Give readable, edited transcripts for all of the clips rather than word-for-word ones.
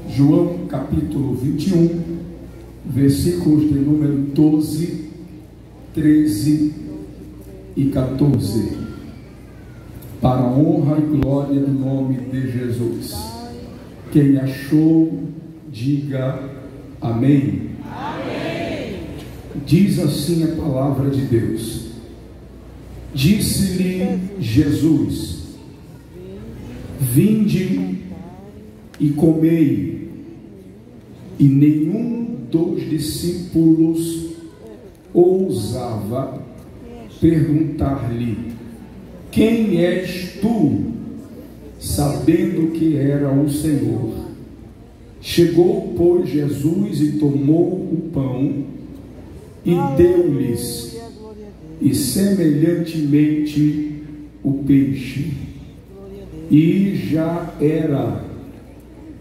João capítulo 21, versículos de número 12, 13 e 14. Para a honra e glória do nome de Jesus. Quem achou, diga amém. Amém. Diz assim a palavra de Deus. Disse-lhe Jesus: vinde e comei. E nenhum dos discípulos ousava perguntar-lhe: quem és tu? Sabendo que era o Senhor. Chegou, pois, Jesus e tomou o pão e deu-lhes, e semelhantemente o peixe. E já era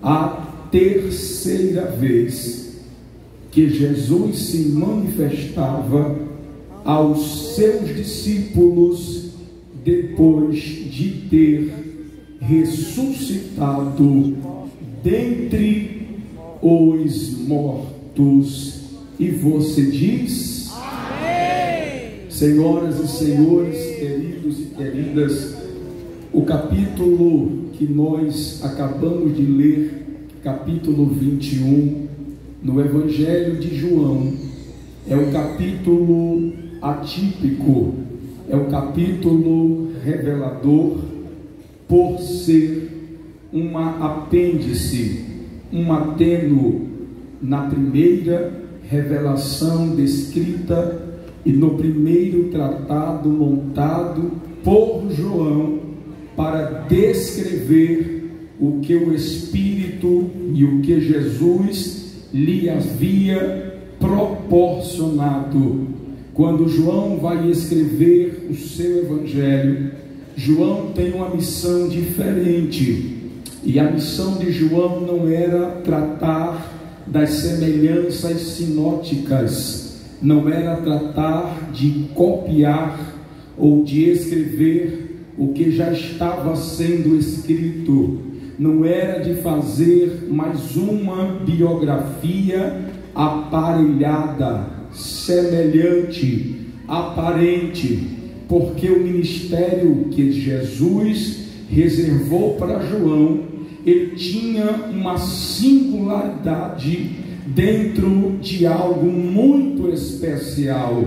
a terceira vez que Jesus se manifestava aos seus discípulos depois de ter ressuscitado dentre os mortos. E você diz: amém. Senhoras e senhores, queridos e queridas, o capítulo que nós acabamos de ler, capítulo 21, no Evangelho de João, é um capítulo atípico, é um capítulo revelador, por ser uma apêndice, um ateno na primeira revelação descrita e no primeiro tratado montado por João para descrever o que o Espírito e o que Jesus lhe havia proporcionado. Quando João vai escrever o seu Evangelho, João tem uma missão diferente. E a missão de João não era tratar das semelhanças sinóticas, não era tratar de copiar ou de escrever o que já estava sendo escrito, não era de fazer mais uma biografia aparelhada, semelhante, aparente, porque o ministério que Jesus reservou para João, ele tinha uma singularidade dentro de algo muito especial.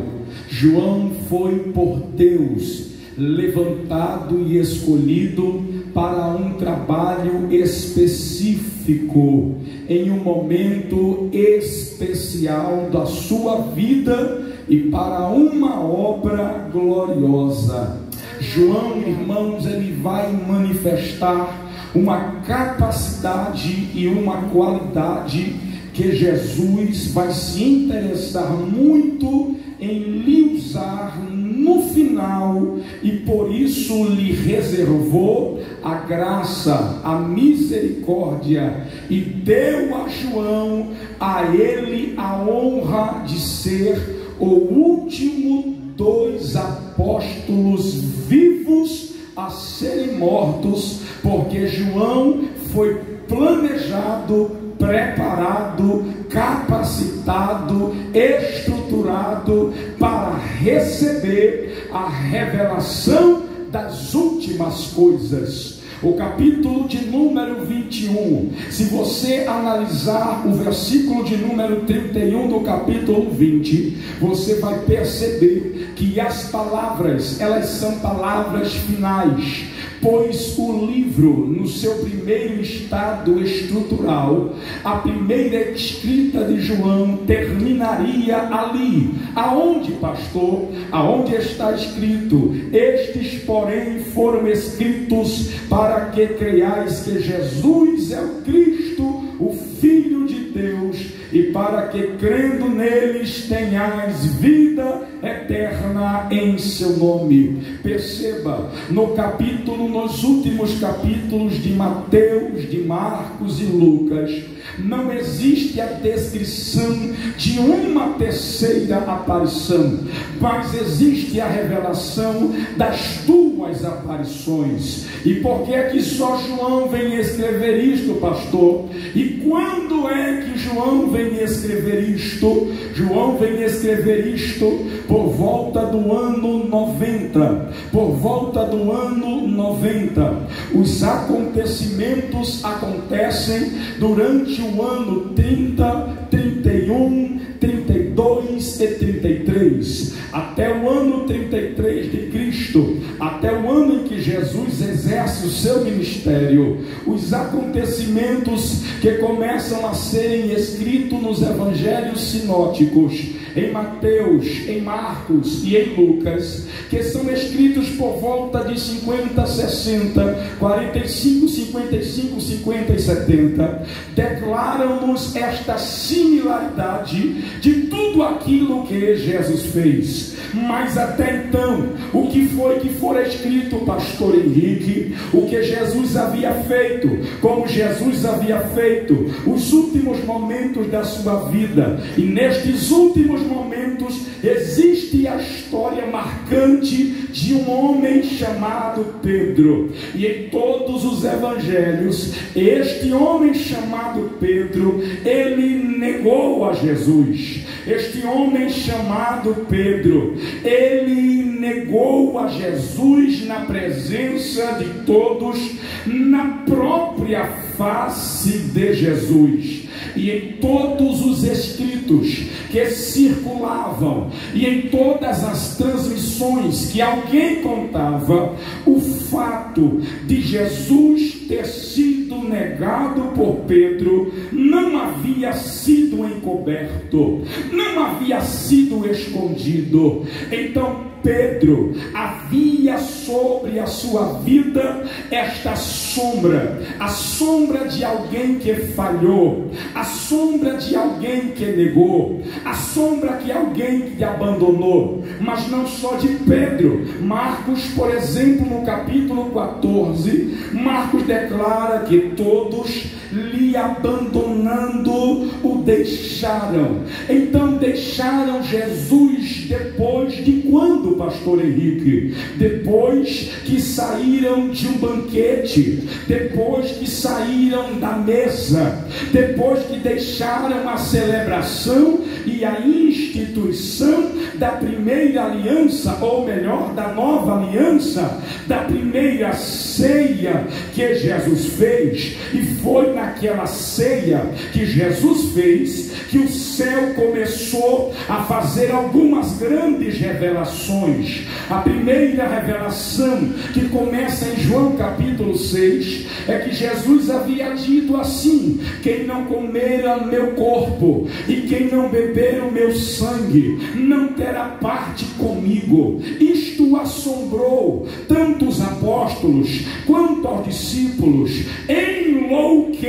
João foi por Deus levantado e escolhido para um trabalho específico, em um momento especial da sua vida e para uma obra gloriosa. João, irmãos, ele vai manifestar uma capacidade e uma qualidade que Jesus vai se interessar muito em lhe usar no final, e por isso lhe reservou a graça, a misericórdia, e deu a João, a ele, a honra de ser o último dos apóstolos vivos a serem mortos, porque João foi planejado, preparado, capacitado, estruturado para receber a revelação das últimas coisas. O capítulo de número 21, se você analisar o versículo de número 31 do capítulo 20, você vai perceber que as palavras, elas são palavras finais, pois o livro, no seu primeiro estado estrutural, a primeira escrita de João terminaria ali. Aonde, pastor? Aonde está escrito: estes, porém, foram escritos para que creiais que Jesus é o Cristo, o Filho de Deus, e para que, crendo neles, tenhais vida eterna em seu nome. Perceba, nos últimos capítulos de Mateus, de Marcos e Lucas, não existe a descrição de uma terceira aparição, mas existe a revelação das duas aparições. E por que é que só João vem escrever isto, pastor? E quando é que João vem escrever isto? João vem escrever isto por volta do ano 90. Por volta do ano 90. Os acontecimentos acontecem durante o ano 30, 31, 32 e 33, até o ano 33 de Cristo, até o ano em que Jesus exerce o seu ministério. Os acontecimentos que começam a serem escritos nos evangelhos sinóticos, em Mateus, em Marcos e em Lucas, que são escritos por volta de 50, 60, 45, 55, 50 e 70, declaram-nos esta similaridade de tudo aquilo que Jesus fez. Mas até então, o que foi que fora escrito, pastor Henrique? O que Jesus havia feito, como Jesus havia feito, os últimos momentos da sua vida. E nestes últimos momentos existe a história marcante de um homem chamado Pedro. E em todos os evangelhos, este homem chamado Pedro, ele negou a Jesus. Este homem chamado Pedro, ele negou a Jesus na presença de todos, na própria face de Jesus. E em todos os escritos que circulavam, e em todas as transmissões que alguém contava, o fato de Jesus ter sido negado por Pedro não havia sido encoberto, não havia sido escondido. Então Pedro havia sobre a sua vida esta sombra, a sombra de alguém que falhou, a sombra de alguém que negou, a sombra de alguém que abandonou. Mas não só de Pedro. Marcos, por exemplo, no capítulo 14, Marcos declara que todos lhe abandonando o deixaram. Então deixaram Jesus depois de quando, pastor Henrique? Depois que saíram de um banquete, depois que saíram da mesa, depois que deixaram a celebração e a instituição da primeira aliança, ou melhor, da nova aliança, da primeira ceia que Jesus fez. E foi naquela ceia que Jesus fez que o céu começou a fazer algumas grandes revelações. A primeira revelação, que começa em João capítulo 6, é que Jesus havia dito assim: quem não comer o meu corpo e quem não beber o meu sangue não terá parte comigo. Isto assombrou tanto os apóstolos quanto aos discípulos, enlouqueceu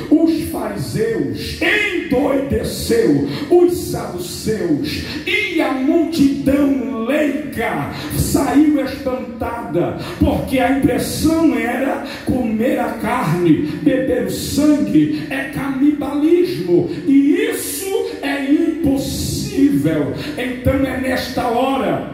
os fariseus, endoideceu os saduceus, e a multidão leiga saiu espantada, porque a impressão era: comer a carne, beber o sangue é canibalismo, e isso é impossível. Então é nesta hora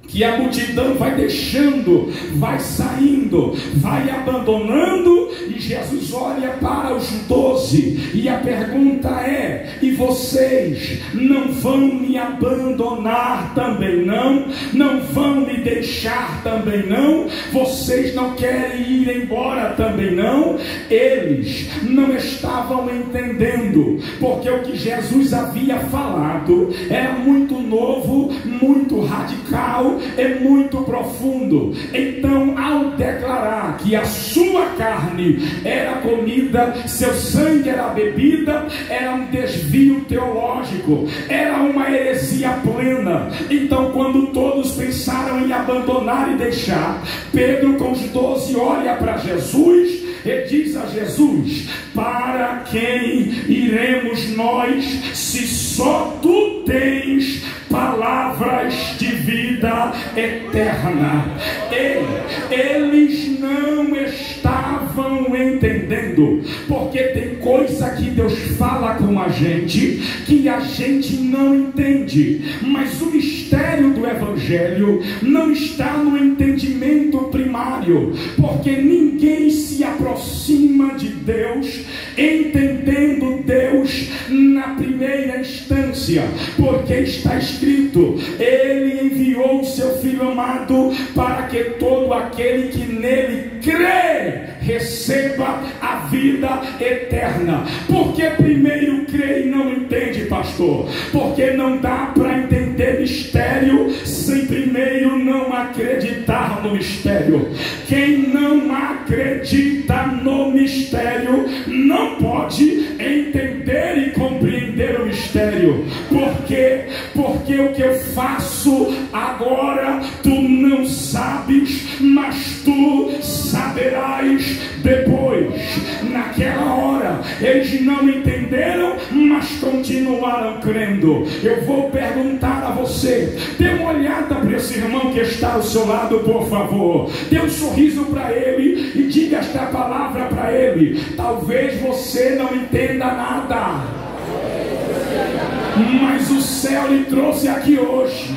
que a multidão vai deixando, vai saindo, vai abandonando, e Jesus olha para os 12, e a pergunta é: e vocês não vão me abandonar também não? Não vão me deixar também não? Vocês não querem ir embora também não? Eles não estavam entendendo, porque o que Jesus havia falado era muito novo, muito radical, é muito profundo. Então, ao declarar que a sua carne era comida, seu sangue era bebida, era um desvio teológico, era uma heresia plena. Então, quando todos pensaram em abandonar e deixar, Pedro com os 12 olha para Jesus e diz a Jesus: para quem iremos nós, se só tu tu tens palavras de vida eterna. Eles não estavam entendendo, porque tem coisa que Deus fala com a gente que a gente não entende, mas o mistério do Evangelho não está no entendimento primário, porque ninguém se aproxima de Deus entendendo Deus na primeira instância, porque está escrito: Ele enviou o seu Filho amado para que todo aquele que nele crê receba a vida eterna. Por que primeiro crê e não entende, pastor? Porque não dá para entender mistério sem primeiro não acreditar no mistério. Quem não acredita no mistério não pode entender e compreender o mistério. Por quê? Porque o que eu faço agora tu não sabes, mas tu saberás depois. Naquela hora eles não entenderam, mas continuaram crendo. Eu vou perguntar a você, dê uma olhada para esse irmão que está ao seu lado, por favor. Dê um sorriso para ele e diga esta palavra para ele. Talvez você não entenda nada, mas o céu lhe trouxe aqui hoje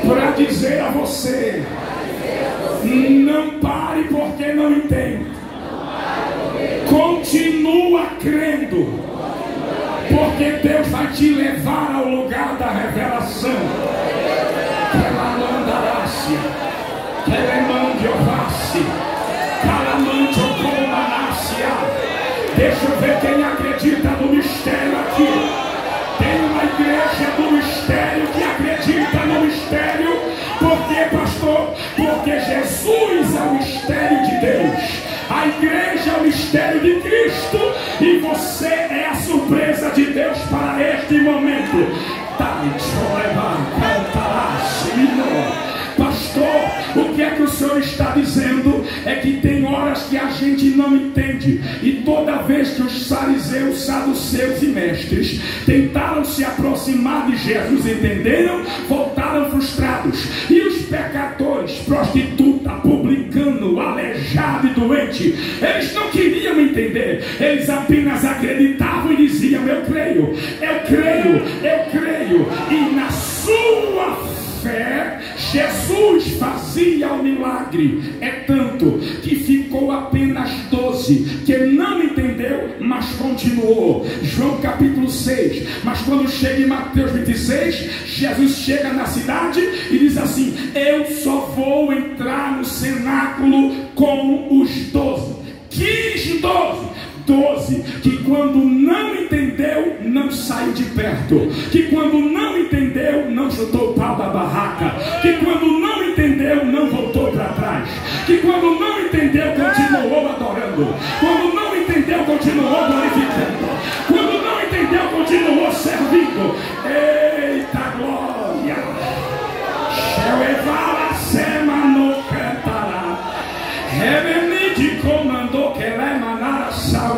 para dizer a você: não pare porque não entende. Continua crendo, porque Deus vai te levar ao lugar da revelação. Calamandarácia, Telemandiovassi, Calamandiocomanacia. Deixa eu ver quem acredita no mistério aqui. Tem uma igreja do mistério que acredita no mistério. Por quê, pastor? Porque Jesus é o mistério de Deus. A igreja é o mistério de Cristo e você é a surpresa de Deus para este momento. Pastor, o que é que o Senhor está dizendo? É que tem horas que a gente não entende, e toda vez que os fariseus, saduceus e mestres tentaram se aproximar de Jesus, entenderam? Voltaram frustrados. E os pecadores, prostituta, publicano, aleijado e doente, eles não queriam entender, eles apenas acreditavam e diziam: eu creio, eu creio, eu creio. E na sua fé Jesus fazia o milagre. É tanto que ficou apenas 12 que não entendeu, mas continuou. João capítulo 6. Mas quando chega em Mateus 26, Jesus chega na cidade e diz assim: eu só vou entrar no cenáculo com os 12. Quis 12 que quando não entendeu, não saiu de perto, que quando não entendeu, não chutou o pau da barraca, que quando não entendeu, não voltou para trás, que quando não entendeu, continuou adorando, quando não entendeu, continuou glorificando, quando não entendeu, continuou servindo. Eita glória! Shevevala semano cantará, revenide comandou que ele manara salata.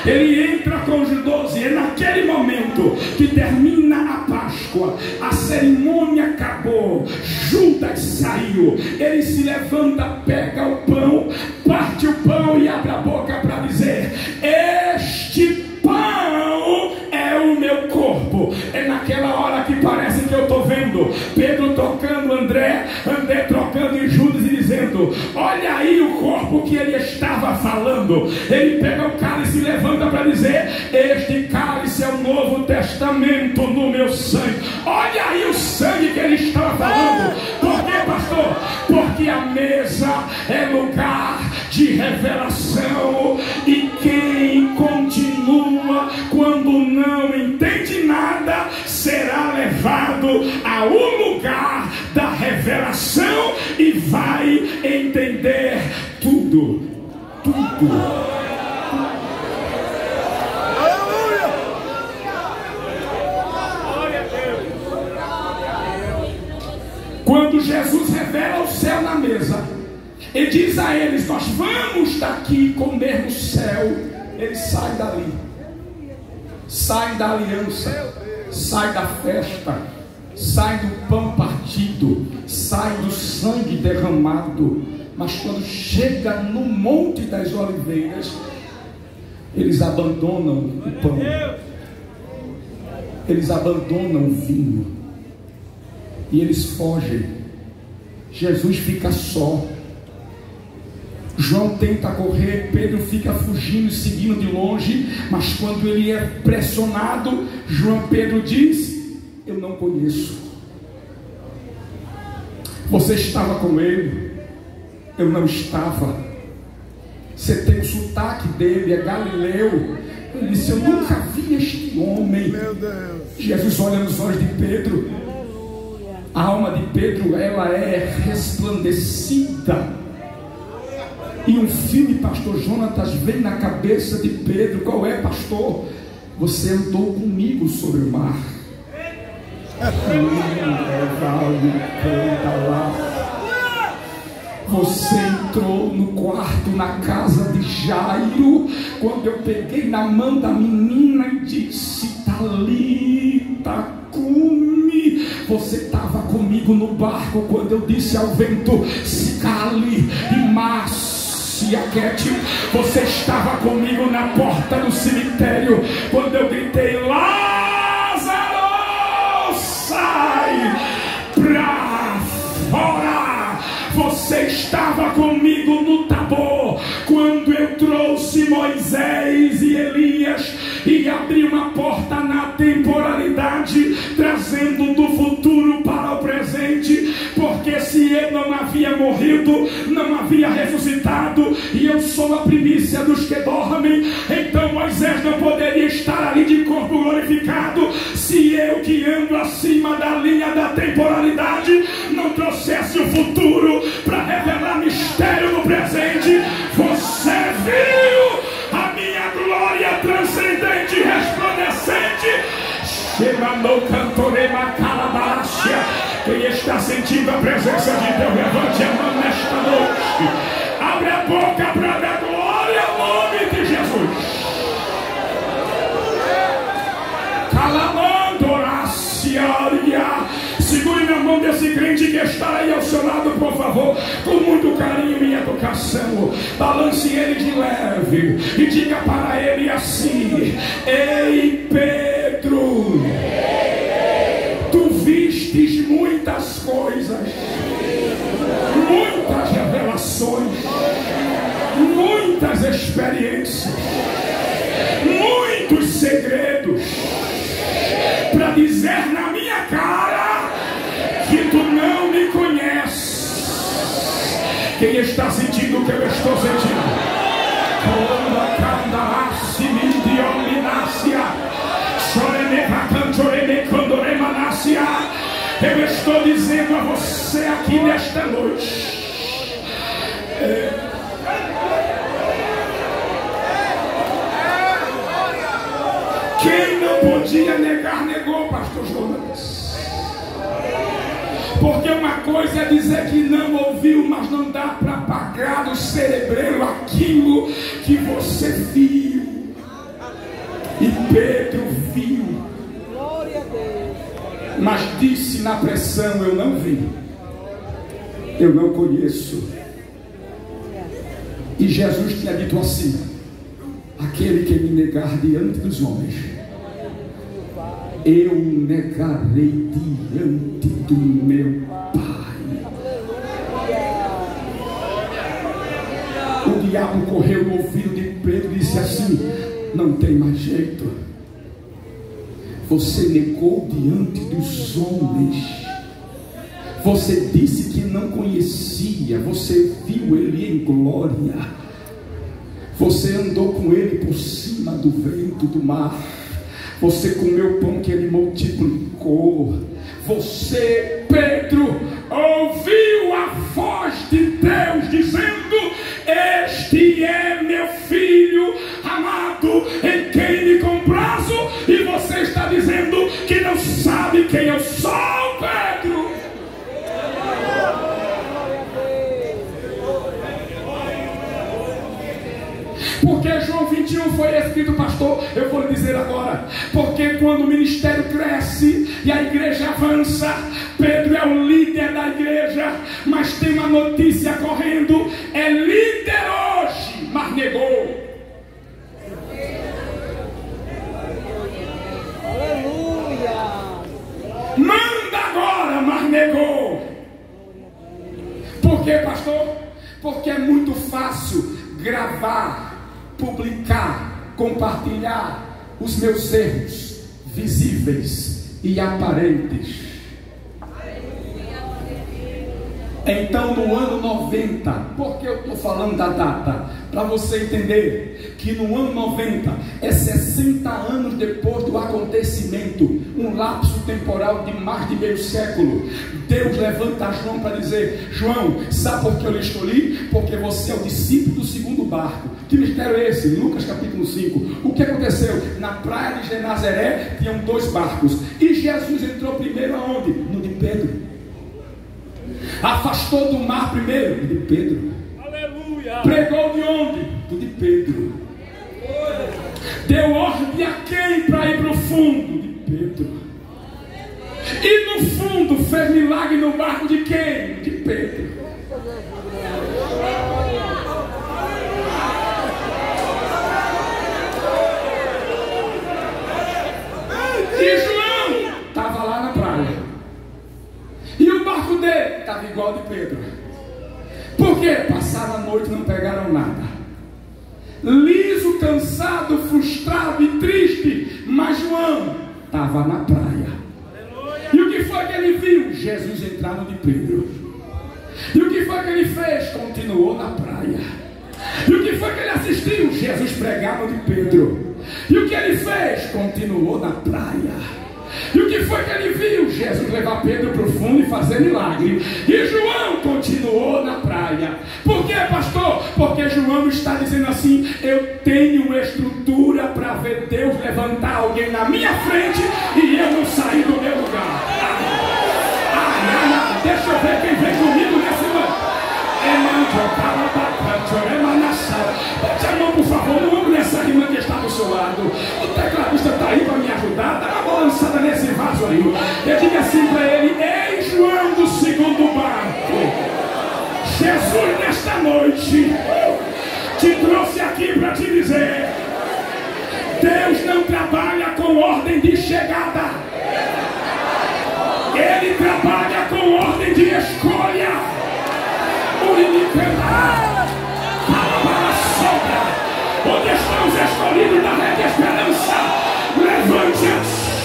Ele entra com os 12, é naquele momento que termina a Páscoa, a cerimônia acabou, Judas saiu, ele se levanta, pega o pão, parte o pão e abre a boca para dizer: este pão é o meu corpo. É naquela hora que parece que eu estou vendo Pedro tocando André trocando em Judas e dizendo: olha aí o corpo que ele estava falando. Ele pega o cálice e levanta para dizer: este cálice é o Novo Testamento no meu sangue. Olha aí o sangue que ele estava falando. Por quê, pastor? Porque a mesa é lugar de revelação, e quem continua quando não entende nada será levado a um lugar da revelação e vai entender tudo. Quando Jesus revela o céu na mesa, ele diz a eles: nós vamos daqui comer no céu. Eles saem dali, saem da aliança, sai da festa, sai do pão partido, sai do sangue derramado. Mas quando chega no Monte das Oliveiras, eles abandonam o pão, eles abandonam o vinho e eles fogem. Jesus fica só. João tenta correr, Pedro fica fugindo e seguindo de longe, mas quando ele é pressionado, Pedro diz: eu não conheço. Você estava com ele? Eu não estava. Você tem o sotaque dele, é galileu. Ele disse: eu nunca vi este homem. Meu Deus. Jesus olha nos olhos de Pedro. A alma de Pedro, ela é resplandecida. E um filme, pastor Jonatas, vem na cabeça de Pedro. Qual é, pastor? Você andou comigo sobre o mar. Você entrou no quarto, na casa de Jairo, quando eu peguei na mão da menina e disse: Talita cumi. Você estava comigo no barco quando eu disse ao vento: se cale e se aquete. Você estava comigo na porta do cemitério quando eu gritei: Lázaro, sai pra fora. Você estava comigo no Tabor quando eu trouxe Moisés e Elias e abri uma porta na temporalidade, trazendo do futuro para o presente, porque se eu não havia morrido, não havia ressuscitado, e eu sou a primícia dos que dormem, então Moisés não poderia estar ali de corpo glorificado se eu, que ando acima da linha da temporalidade, não trouxesse o futuro para revelar mistério no presente. Você viu a minha glória transcendente e resplandecente. Quem está sentindo a presença de Deus, levante a mão nesta noite, abre a boca para dar glória ao nome de Jesus. Segure na mão desse crente que está aí ao seu lado, por favor, com muito carinho e educação. Balance ele de leve e diga para ele assim: ei, Pedro, tu vistes muitas coisas, muitas revelações, muitas experiências, muitos segredos, para dizer na minha cara que tu não me conheces. Quem está sentindo o que eu estou sentindo? Eu estou dizendo a você aqui nesta noite, quem não podia negar, negou, pastor Jonas. Porque uma coisa é dizer que não ouviu, mas não dá para apagar do cerebelo aquilo que você viu. E Pedro viu, mas disse na pressão: eu não vi, eu não conheço. E Jesus tinha dito assim: aquele que me negar diante dos homens, eu negarei diante do meu Pai. O diabo correu no ouvido de Pedro e disse assim: não tem mais jeito, você negou diante dos homens, você disse que não conhecia, você viu ele em glória, você andou com ele por cima do vento do mar, você comeu pão que ele multiplicou. Você, Pedro, ouviu a voz de Deus dizendo: este é meu filho amado, em quem me comprazo. E você está dizendo que não sabe quem eu sou, Pedro. Porque João 21 foi escrito, pastor? Eu vou lhe dizer agora. Porque quando o ministério cresce e a igreja avança, Pedro é o líder da igreja, mas tem uma notícia correndo: é líder hoje, mas negou. Manda agora, mas negou. Por quê, pastor? Porque é muito fácil gravar, publicar, compartilhar os meus erros visíveis e aparentes. Então, no ano 90, por que eu estou falando da data? Para você entender que no ano 90 é 60 anos depois do acontecimento, um lapso temporal de mais de meio século. Deus levanta João para dizer: João, sabe por que eu lhe escolhi? Porque você é o discípulo do segundo barco. Que mistério é esse? Lucas capítulo 5. O que aconteceu? Na praia de Genazaré tinham 2 barcos, e Jesus entrou primeiro aonde? No de Pedro. Afastou do mar primeiro, do de Pedro. Aleluia. Pregou de onde? Do de Pedro. Deu ordem a quem para ir para o fundo? De Pedro. E no fundo fez milagre no barco de quem? De Pedro. E João estava lá na praia. E o barco dele estava igual de Pedro. Por quê? Passaram a noite e não pegaram nada. Liso, cansado, frustrado e triste. Mas João estava na praia. E o que foi que ele viu? Jesus entrar no de Pedro. E o que foi que ele fez? Continuou na praia. E o que foi que ele assistiu? Jesus pregar no de Pedro. E o que ele fez? Continuou na praia. E o que foi que ele viu? Jesus levar Pedro para o fundo e fazer milagre. E João continuou na praia. Por quê, pastor? Porque João está dizendo assim: eu tenho estrutura para ver Deus levantar alguém na minha frente e eu não sair do meu lugar. Deixa eu ver quem vem comigo nessa noite. Bote a mão, por favor, no ombro dessa irmã que está do seu lado. O tecladista está aí para me ajudar. Dá uma balançada nesse vaso aí. Eu digo assim para ele: ei, João do segundo barco, Jesus nesta noite te trouxe aqui para te dizer: Deus não trabalha com ordem de chegada, Ele trabalha com ordem de escolha. Onde estão os escolhidos da rede esperança? Levante a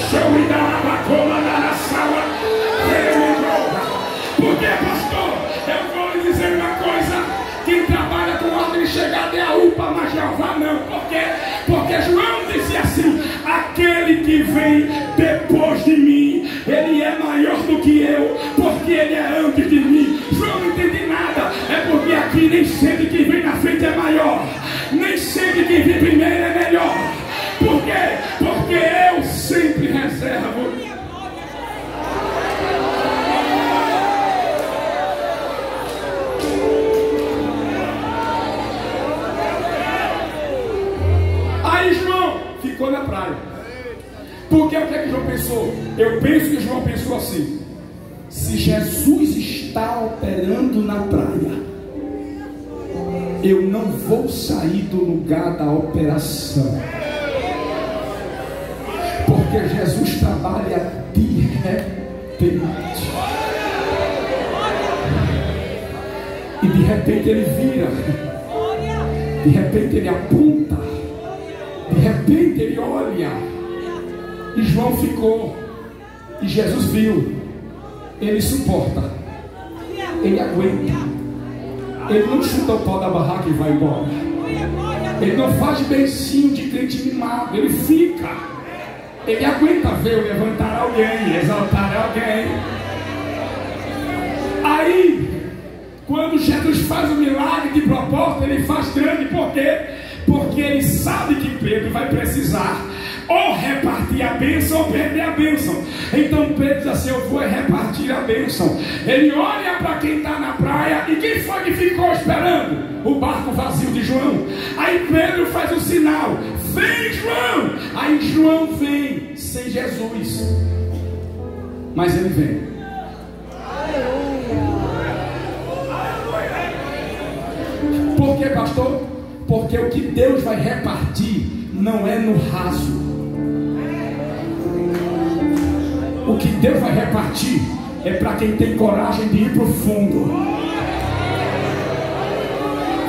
seu e da abacoma na sala. Porque, pastor, eu vou lhe dizer uma coisa: quem trabalha com ordem de chegada é a UPA, mas Jeová não. Por quê? Porque João disse assim: aquele que vem depois de mim, ele é maior do que eu, porque ele é antes de mim. João não entende nada. É porque aqui nem sempre quem vem na frente é maior, nem sempre quem vem primeiro é melhor. Por quê? Porque eu sempre reservo. Aí João ficou na praia. Porque o que é que João pensou? Eu penso que João pensou assim: se Jesus está operando na praia, eu não vou sair do lugar da operação. Porque Jesus trabalha de repente. E de repente ele vira. De repente ele aponta. De repente ele olha. E João ficou. E Jesus viu. Ele suporta. Ele aguenta. Ele não chuta o pau da barraca e vai embora. Ele não faz beicinho de crente mimado. Ele fica. Ele aguenta ver eu levantar alguém, exaltar alguém. Aí, quando Jesus faz o milagre de propósito, ele faz grande. Por quê? Porque ele sabe que Pedro vai precisar ou repartir a bênção ou perder a bênção. Então Pedro diz assim: eu vou repartir a bênção. Ele olha para quem está na praia. E quem foi que ficou esperando? o barco vazio de João. Aí Pedro faz o sinal: vem, João. Aí João vem sem Jesus, mas ele vem. Por quê, pastor? Porque o que Deus vai repartir não é no raso. O que Deus vai repartir é para quem tem coragem de ir para o fundo.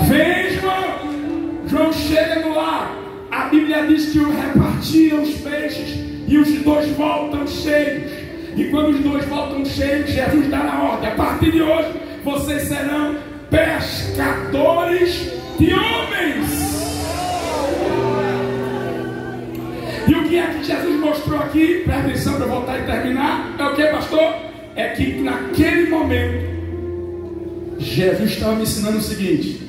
Vem, João. João chega no lar. A Bíblia diz que repartiram os peixes e os dois voltam cheios. E quando os dois voltam cheios, Jesus dá na ordem: a partir de hoje vocês serão pescadores de homens. E o que é que Jesus mostrou aqui? Presta atenção para eu voltar e terminar. É o que, pastor? É que naquele momento Jesus estava me ensinando o seguinte: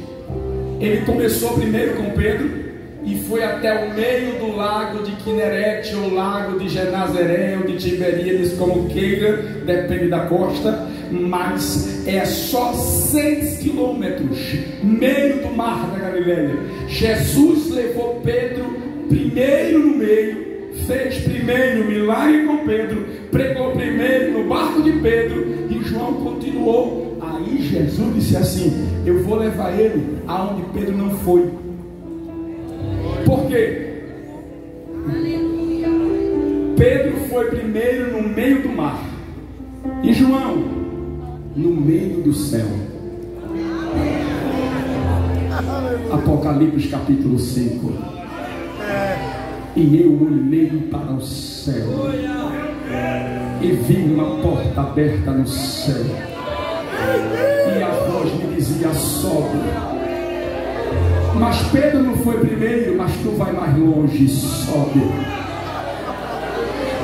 ele começou primeiro com Pedro e foi até o meio do lago de Quinerete, ou lago de Genazaré, ou de Tiberíades, como queira, depende da costa, mas é só 6 quilômetros, meio do mar da Galileia. Jesus levou Pedro primeiro no meio, fez primeiro milagre com Pedro, pregou primeiro no barco de Pedro, e João continuou. Aí Jesus disse assim: eu vou levar ele aonde Pedro não foi. Por quê? Pedro foi primeiro no meio do mar, e João no meio do céu. Apocalipse capítulo 5. E eu olhei para o céu e vi uma porta aberta no céu, e a voz me dizia: sobe. Mas Pedro não foi primeiro, mas tu vai mais longe, sobe.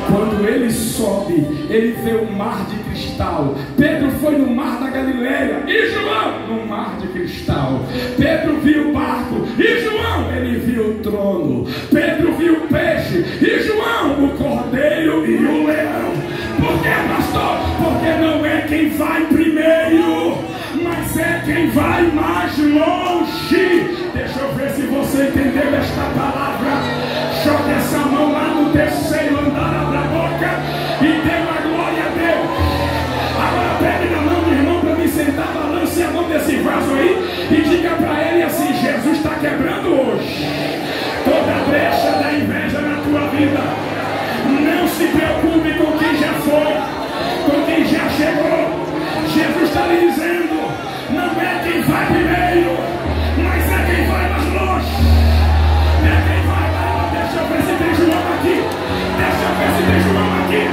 Quando ele sobe, ele vê um mar de cristal. Pedro foi no mar da Galileia, e João no mar de cristal. Pedro viu o barco, e João ele viu o trono. Pedro viu o peixe, e João o cordeiro e o leão. Por que, pastor? Porque não é quem vai primeiro, mas é quem vai mais longe. Deixa eu ver se você entendeu esta palavra. Joga essa mão lá no terceiro andar, abra a boca e dê uma glória a Deus. Agora pegue na mão do irmão para me sentar, balance a mão desse vaso aí e diga para ele assim: Jesus está quebrando hoje toda a brecha da inveja na tua vida. Não se preocupe com quem já foi, com quem já chegou. Jesus está lhe dizendo: não é quem vai primeiro, mas é quem vai mais longe. É quem vai mais. Deixa eu ver se tem João aqui. Deixa eu ver se tem João aqui.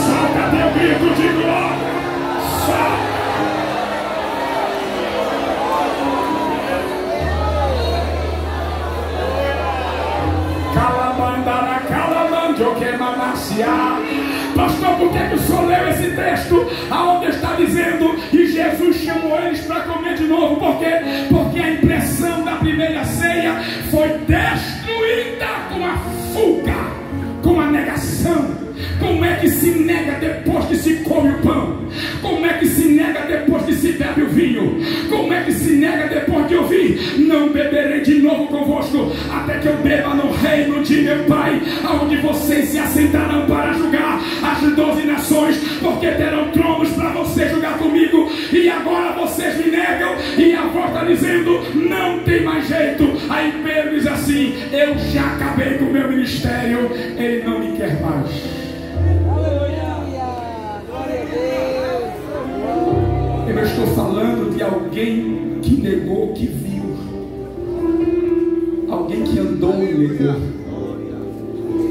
Solta teu grito de glória. Solta. Calabandara, calabandio, que mananciar. Pastor, por que o senhor leu esse texto aonde está dizendo e Jesus chamou eles para comer de novo? Por quê? Porque a impressão da primeira ceia foi destruída com a fuga, com a negação. Como é que se nega depois que se come o pão? Como é que se nega depois que se bebe o vinho? Como é que se nega depois de ouvir: não beberei de novo convosco, até que eu beba no reino de meu Pai, onde vocês se assentarão para julgar as 12 nações, porque terão tronos para você julgar comigo. E agora vocês me negam, e a voz está dizendo: não tem mais jeito. Aí Pedro diz assim: eu já acabei com o meu ministério, ele não me quer mais. Eu estou falando de alguém que negou que viu, alguém que andou e negou,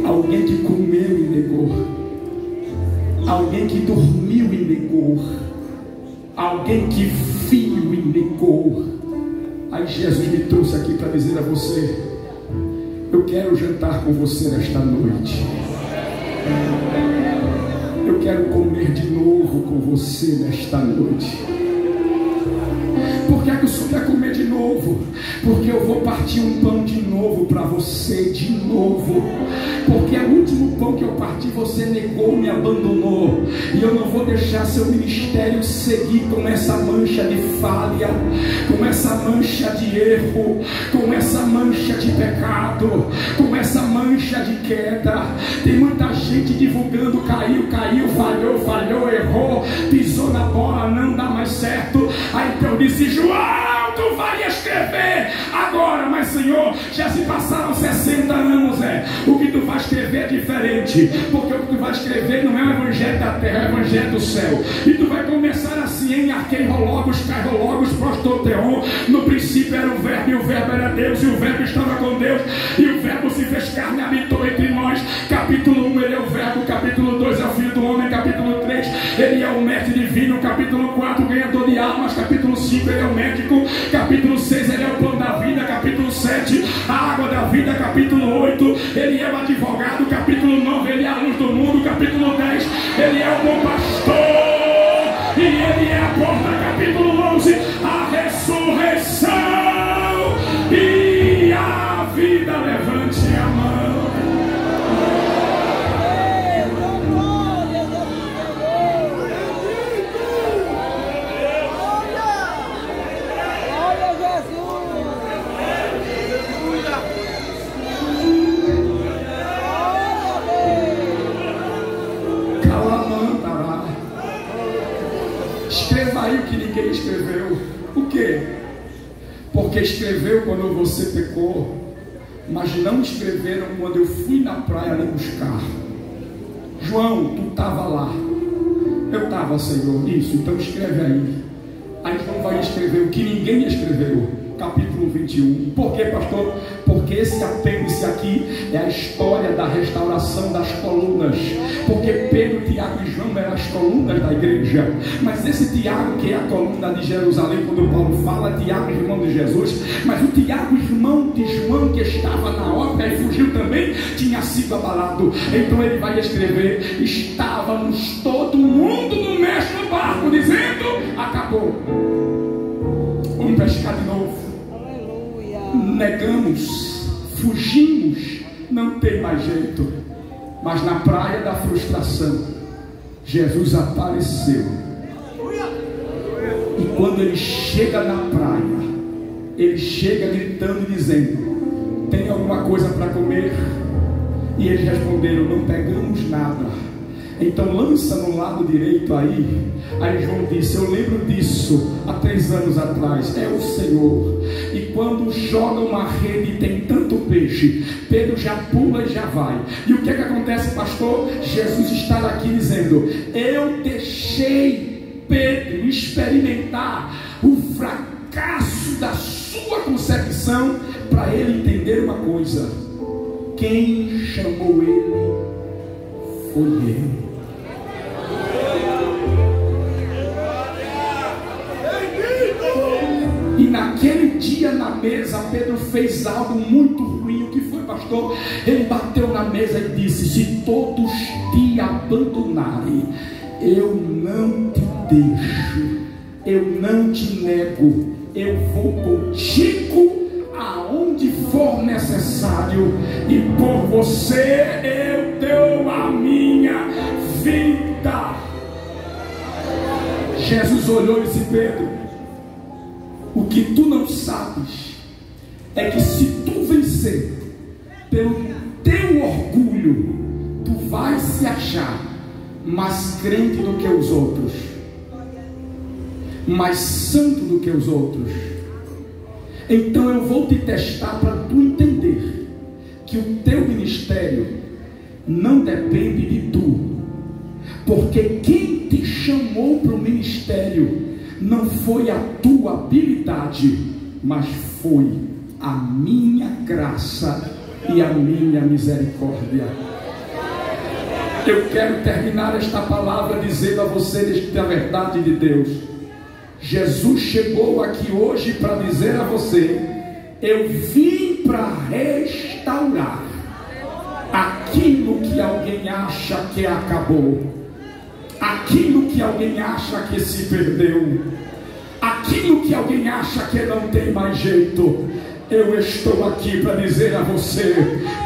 alguém que comeu e negou, alguém que dormiu e negou, alguém que viu e negou. Aí Jesus me trouxe aqui para dizer a você: eu quero jantar com você nesta noite. Eu quero comer de novo com você nesta noite. Por que é que o senhor quer comer de novo? Porque eu vou partir um pão de novo para você, de novo. Porque o último pão que eu parti, você negou, me abandonou. E eu não vou deixar seu ministério seguir com essa mancha de falha, com essa mancha de erro, com essa mancha de pecado, com essa mancha de queda. Tem muita gente divulgando: caiu, falhou, errou, pisou na bola, não dá mais certo. Aí então disse: João, tu vai escrever agora. Mas Senhor, já se passaram 60 anos, o que tu vai escrever é diferente, porque o que tu vai escrever não é o evangelho da terra, é o evangelho do céu. E tu vai começar assim: em arqueirologos, cairologos, prostoteon. No princípio era o verbo, e o verbo era Deus, e o verbo estava com Deus, e o verbo se fez carne e habitou entre nós. Capítulo 1, ele é o verbo. Capítulo 2, é o filho do homem. Capítulo 3, ele é o mestre divino. Capítulo 4, ganhador de almas. Capítulo 5, ele é o médico. Capítulo 6, ele é o pão da vida. Capítulo 7, a água da vida. Capítulo 8, ele é o advogado. Capítulo 9, ele é a luz do mundo. Capítulo 10, ele é o bom pastor, e ele é a porta. Capítulo 11, a ressurreição e a vida. Levante a mão. Escreva aí o que ninguém escreveu. O quê? Porque escreveu quando você pecou, mas não escreveram quando eu fui na praia lhe buscar. João, tu estava lá. Eu estava, Senhor. Isso, então escreve aí. Aí João vai escrever o que ninguém escreveu. Capítulo 21. Por quê, pastor? Porque esse apêndice aqui é a história da restauração das colunas. Porque Pedro, Tiago e João eram as colunas da igreja. Mas esse Tiago, que é a coluna de Jerusalém, quando Paulo fala, Tiago, irmão de Jesus. Mas o Tiago, irmão de João, que estava na obra e fugiu também, tinha sido abalado. Então ele vai escrever: estávamos todo mundo no mesmo barco, dizendo: acabou, vamos pescar de novo. Negamos, fugimos, não tem mais jeito. Mas na praia da frustração, Jesus apareceu. E quando ele chega na praia, ele chega gritando e dizendo: tem alguma coisa para comer? E eles responderam: não pegamos nada. Então lança no lado direito aí. Aí João disse: eu lembro disso há 3 anos atrás, é o Senhor. E quando joga uma rede e tem tanto peixe, Pedro já pula e já vai. E o que é que acontece, pastor? Jesus está aqui dizendo: eu deixei Pedro experimentar o fracasso da sua concepção, para ele entender uma coisa: quem chamou ele foi ele. E naquele dia na mesa, Pedro fez algo muito ruim. O que foi, pastor? Ele bateu na mesa e disse: se todos te abandonarem, eu não te deixo, eu não te nego, eu vou contigo aonde for necessário, e por você eu dou a minha vida. Jesus olhou e disse: Pedro, o que tu não sabes é que se tu vencer pelo teu orgulho, tu vais se achar mais crente do que os outros, mais santo do que os outros. Então eu vou te testar para tu entender que o teu ministério não depende de tu, porque quem te chamou para o ministério não foi a tua habilidade, mas foi a minha graça e a minha misericórdia. Eu quero terminar esta palavra dizendo a vocês a verdade de Deus. Jesus chegou aqui hoje para dizer a você: eu vim para restaurar aquilo que alguém acha que acabou, aquilo que alguém acha que se perdeu, aquilo que alguém acha que não tem mais jeito. eu estou aqui para dizer a você: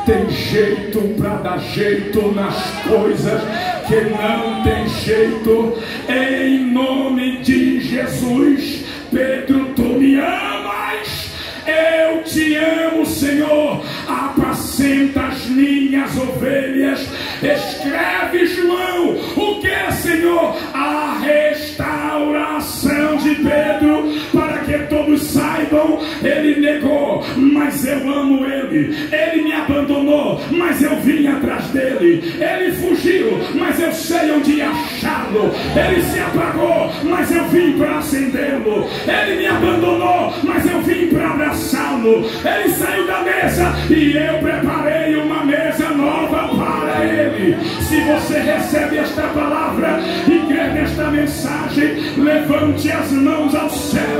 tem jeito para dar jeito nas coisas que não tem jeito. Em nome de Jesus. Pedro, tu me amas? Eu te amo, Senhor. Apacenta as minhas ovelhas. Escreve, João, o que é, Senhor? A restauração de Pedro, para que todos saibam. Ele negou, mas eu amo ele. Ele me abandonou, mas eu vim atrás dele. Ele fugiu, mas eu sei onde achá-lo. Ele se apagou, mas eu vim para acendê-lo. Ele me abandonou, mas eu vim para abraçá-lo. Ele saiu da mesa e eu preparei uma mesa nova para ele. Se você recebe esta palavra e crê nesta mensagem, levante as mãos ao céu